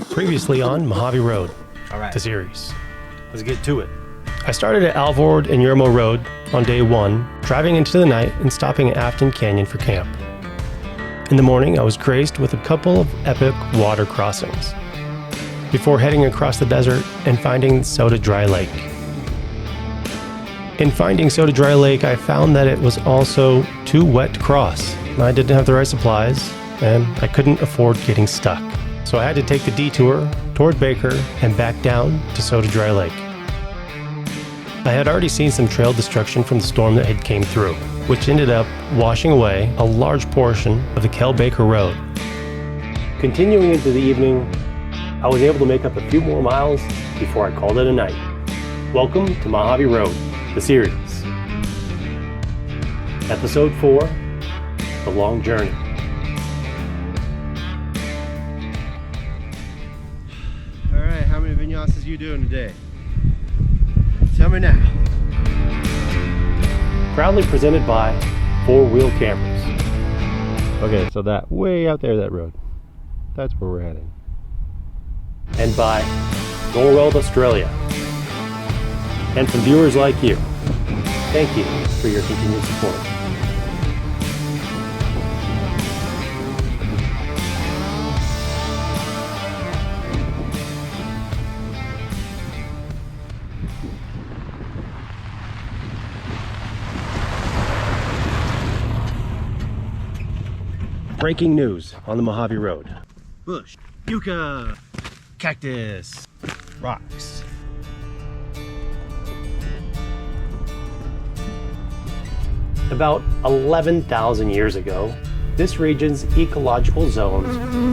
Previously on Mojave Road, the series. Let's get to it. I started at Alvord and Yermo Road on day 1, driving into the night and stopping at Afton Canyon for camp. In the morning, I was graced with a couple of epic water crossings before heading across the desert and finding Soda Dry Lake. In finding Soda Dry Lake, I found that it was also too wet to cross. I didn't have the right supplies, and I couldn't afford getting stuck. So I had to take the detour toward Baker and back down to Soda Dry Lake. I had already seen some trail destruction from the storm that had came through, which ended up washing away a large portion of the Baker Road. Continuing into the evening, I was able to make up a few more miles before I called it a night. Welcome to Mojave Road, the series. Episode 4, The Long Journey. Alright, how many vinyasas are you doing today? Tell me now. Proudly presented by 4-Wheel Campers. Okay, so that way out there, that road, that's where we're heading. And by Norwell, Australia. And from viewers like you, thank you for your continued support. Breaking news on the Mojave Road. Bush, yucca, cactus, rocks. About 11,000 years ago, this region's ecological zones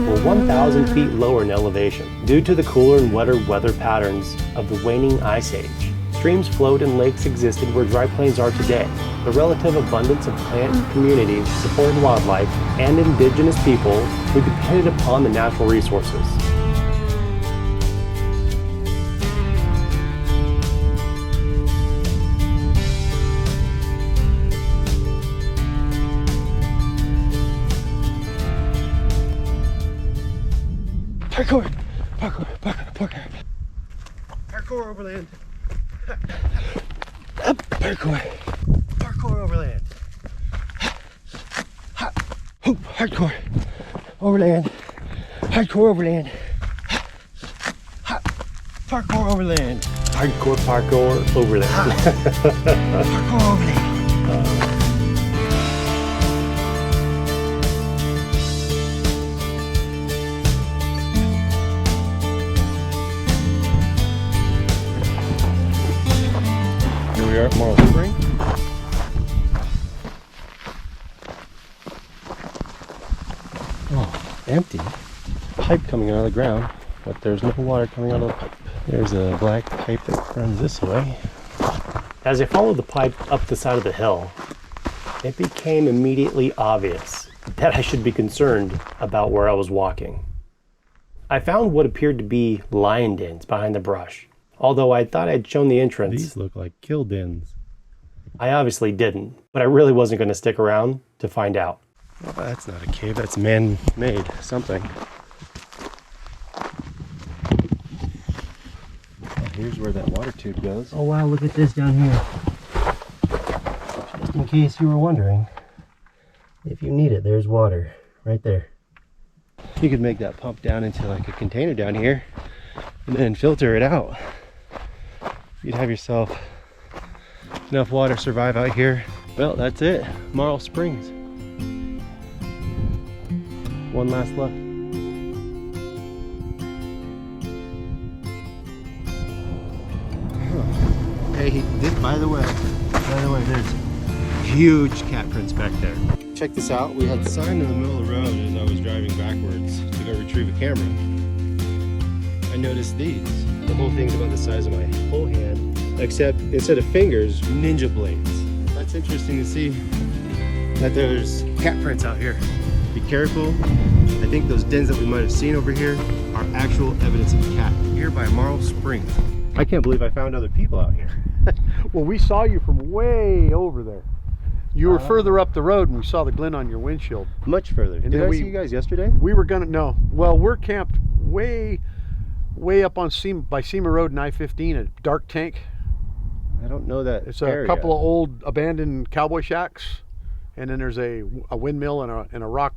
were 1,000 feet lower in elevation due to the cooler and wetter weather patterns of the waning ice age. Streams flowed and lakes existed where dry plains are today. The relative abundance of plant communities supported wildlife and indigenous people who depended upon the natural resources. Parkour, parkour, parkour, parkour. Parkour overland. Parkour. Parkour overland. Hardcore. Overland. Hardcore overland. Parkour overland. Hardcore parkour overland. Parkour overland. Here we are at Marl Springs. Oh, empty. Pipe coming out of the ground, but there's no water coming out of the pipe. There's a black pipe that runs this way. As I followed the pipe up the side of the hill, it became immediately obvious that I should be concerned about where I was walking. I found what appeared to be lion dens behind the brush, although I thought I'd shown the entrance. These look like kill dens. I obviously didn't, but I really wasn't going to stick around to find out. Well, that's not a cave, that's man-made something. Oh, here's where that water tube goes. Oh wow, look at this down here. Just in case you were wondering, if you need it, there's water right there. You could make that pump down into like a container down here and then filter it out. You'd have yourself enough water to survive out here. Well, that's it. Marl Springs. One last look. Hey, by the way, there's huge cat prints back there. Check this out. We had a sign in the middle of the road as I was driving backwards to go retrieve a camera. I noticed these. The whole thing's about the size of my whole hand, except instead of fingers, ninja blades. That's interesting to see that there's cat prints out here. Be careful. I think those dens that we might have seen over here are actual evidence of a cat. Here by Marl Springs. I can't believe I found other people out here. Well, we saw you from way over there. You were further up the road and we saw the glint on your windshield. Much further. And Did then I see you guys yesterday? We were gonna, no. Well, we're camped way up on by Sema Road and I-15 at Dark Tank. I don't know that. It's area. a couple of old abandoned cowboy shacks, and then there's a windmill and a rock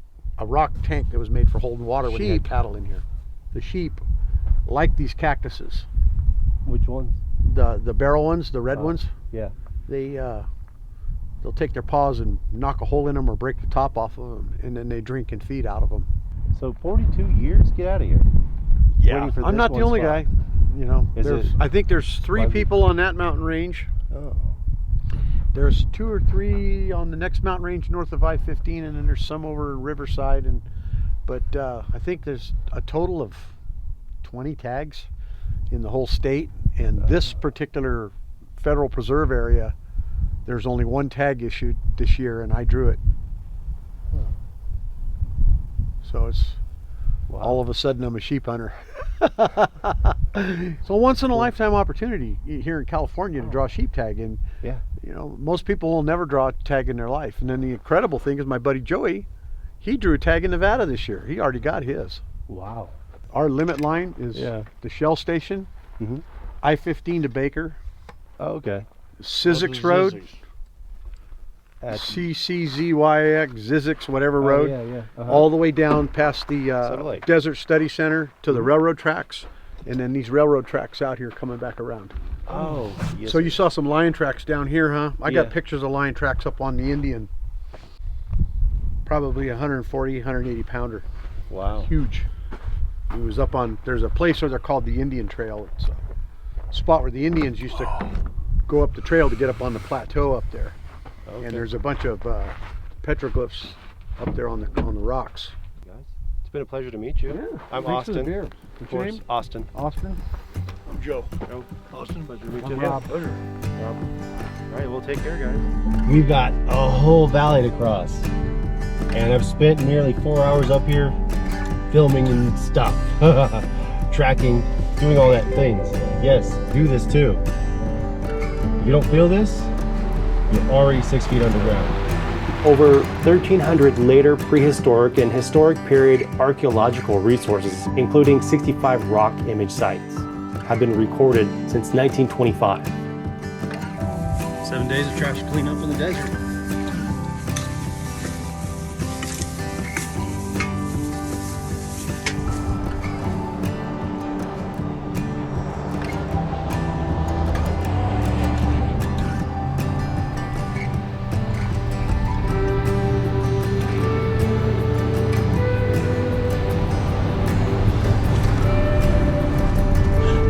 tank that was made for holding water when you had cattle in here. The sheep like these cactuses. Which ones? The barrel ones, the red ones. Yeah. They'll take their paws and knock a hole in them or break the top off of them, and then they drink and feed out of them. So 42 years? Get out of here. Yeah, I'm not the only guy. You know, I think there's 3 people on that mountain range. Oh. There's 2 or 3 on the next mountain range north of I-15, and then there's some over Riverside. But I think there's a total of 20 tags in the whole state. And this particular federal preserve area, there's only 1 tag issued this year, and I drew it. So it's all of a sudden I'm a sheep hunter. So once in a lifetime opportunity here in California to draw a sheep tag, and you know, most people will never draw a tag in their life. And then the incredible thing is my buddy Joey, he drew a tag in Nevada this year. He already got his. Wow. Our limit line is the Shell Station, I-15 to Baker. Oh, okay. Syzyx Road, CCZYX, Zyzix, whatever road, all the way down past the Desert Study Center to the railroad tracks, and then these railroad tracks out here coming back around. Oh, yes. So you saw some lion tracks down here, huh? I got pictures of lion tracks up on the Indian. Probably 140, 180 pounder. Wow. Huge. It was up on, there's a place where they're called the Indian Trail. It's a spot where the Indians used to go up the trail to get up on the plateau up there. Okay. And there's a bunch of petroglyphs up there on the rocks. Guys, it's been a pleasure to meet you. Yeah, I'm Austin. Of course, name? Austin. Austin. I'm Joe. Austin, pleasure to meet you. Rob. Pleasure. Rob. All right, we'll take care, guys. We've got a whole valley to cross, and I've spent nearly 4 hours up here filming and stuff, tracking, doing all that things. Yes, do this too. If you don't feel this, you're already 6 feet underground. Over 1,300 later prehistoric and historic period archaeological resources, including 65 rock image sites, have been recorded since 1925. 7 days of trash cleanup in the desert.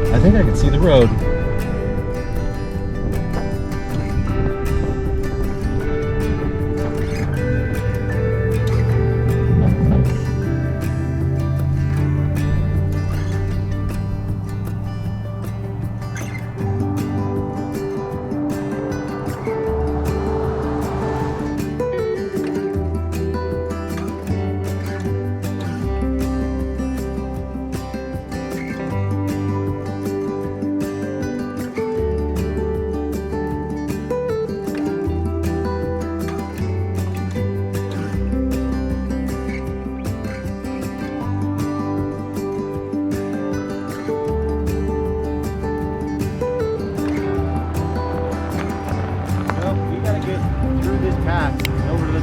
I think I can see the road.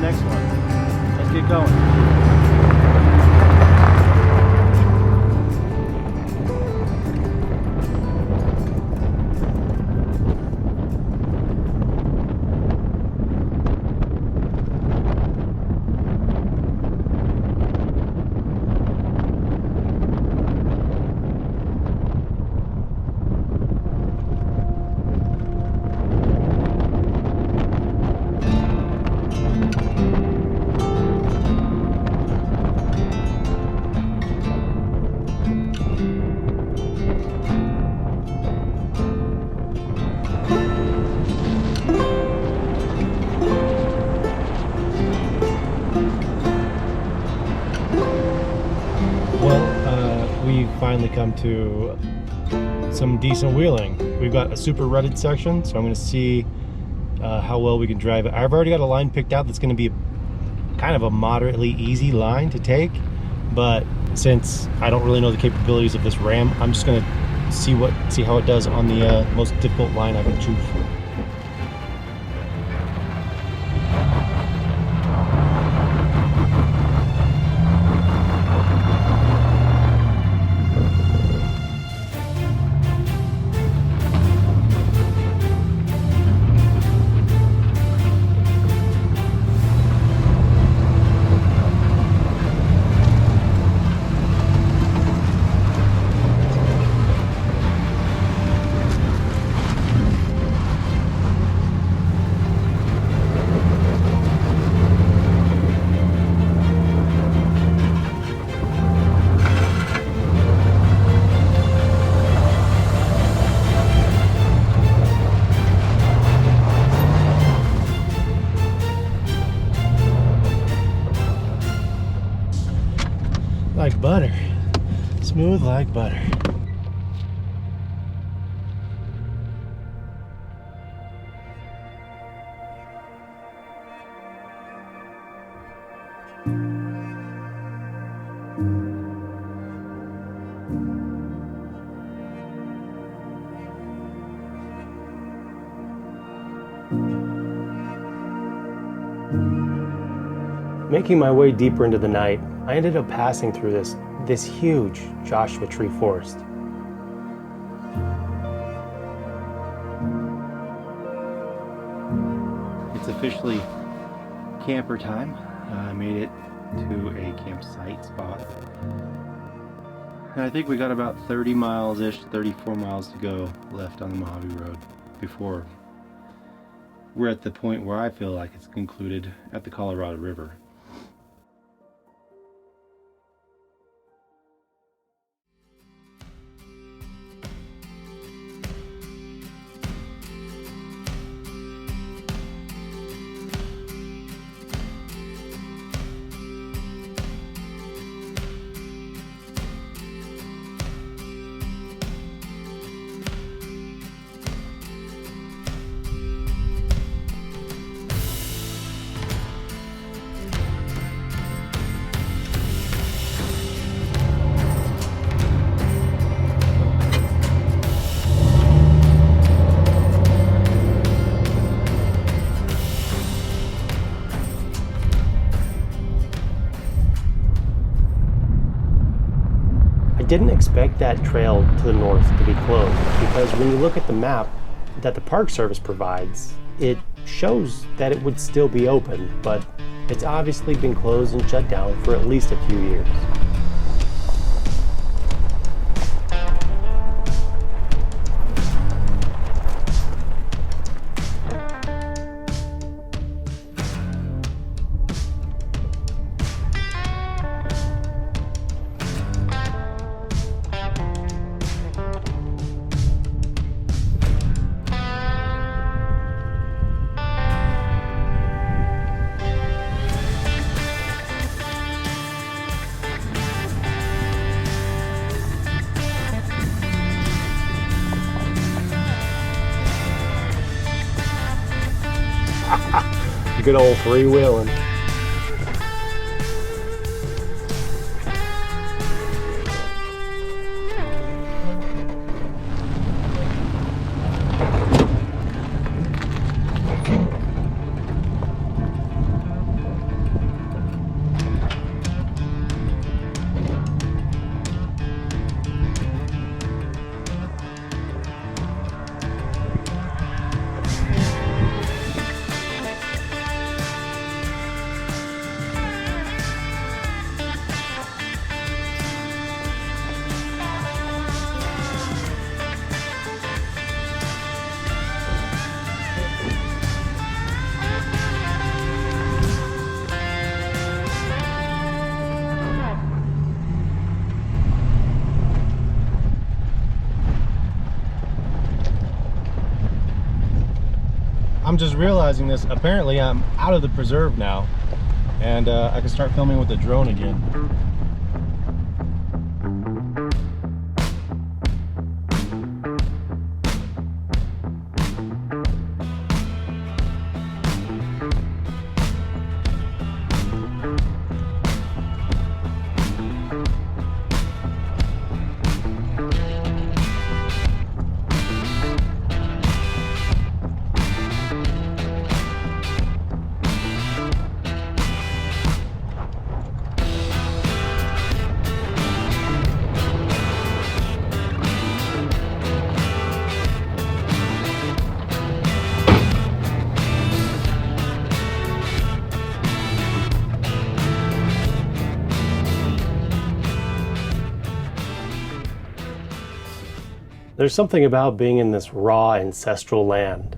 Next one. Let's get going. Finally come to some decent wheeling. We've got a super rutted section, so I'm going to see how well we can drive it. I've already got a line picked out that's going to be kind of a moderately easy line to take, but since I don't really know the capabilities of this ram, I'm just going to see how it does on the most difficult line I can choose. Like butter, smooth like butter. Making my way deeper into the night, I ended up passing through this huge Joshua tree forest. It's officially camper time. I made it to a campsite spot. And I think we got about 30 miles-ish, 34 miles to go left on the Mojave Road before we're at the point where I feel like it's concluded at the Colorado River. I didn't expect that trail to the north to be closed, because when you look at the map that the Park Service provides, it shows that it would still be open, but it's obviously been closed and shut down for at least a few years. Good old freewheeling. I'm just realizing this. Apparently I'm out of the preserve now, and I can start filming with the drone again. There's something about being in this raw ancestral land.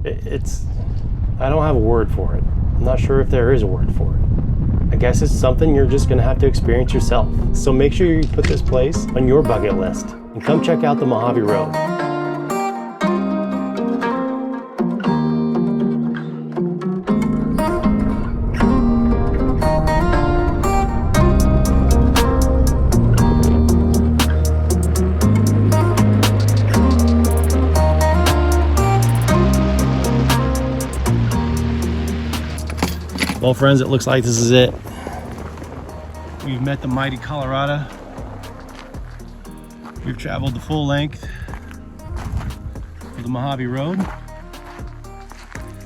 I don't have a word for it. I'm not sure if there is a word for it. I guess it's something you're just gonna have to experience yourself. So make sure you put this place on your bucket list and come check out the Mojave Road. Well, friends, it looks like this is it. We've met the mighty Colorado. We've traveled the full length of the Mojave Road.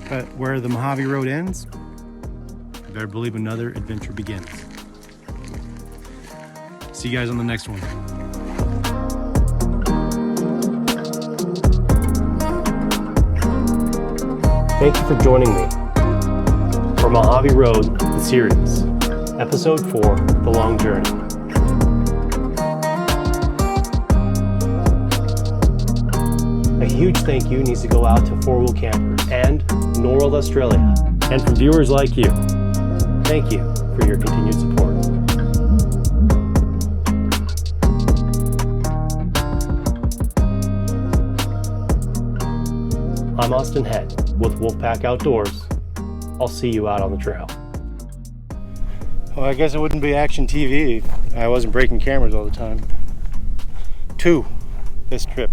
But where the Mojave Road ends, you better believe another adventure begins. See you guys on the next one. Thank you for joining me for Mojave Road, the series, episode 4, The Long Journey. A huge thank you needs to go out to 4 Wheel Campers and Norworld Australia, and from viewers like you. Thank you for your continued support. I'm Austin Head with WolfPac-Outdoors. I'll see you out on the trail. Well, I guess it wouldn't be action TV if I wasn't breaking cameras all the time. 2 this trip.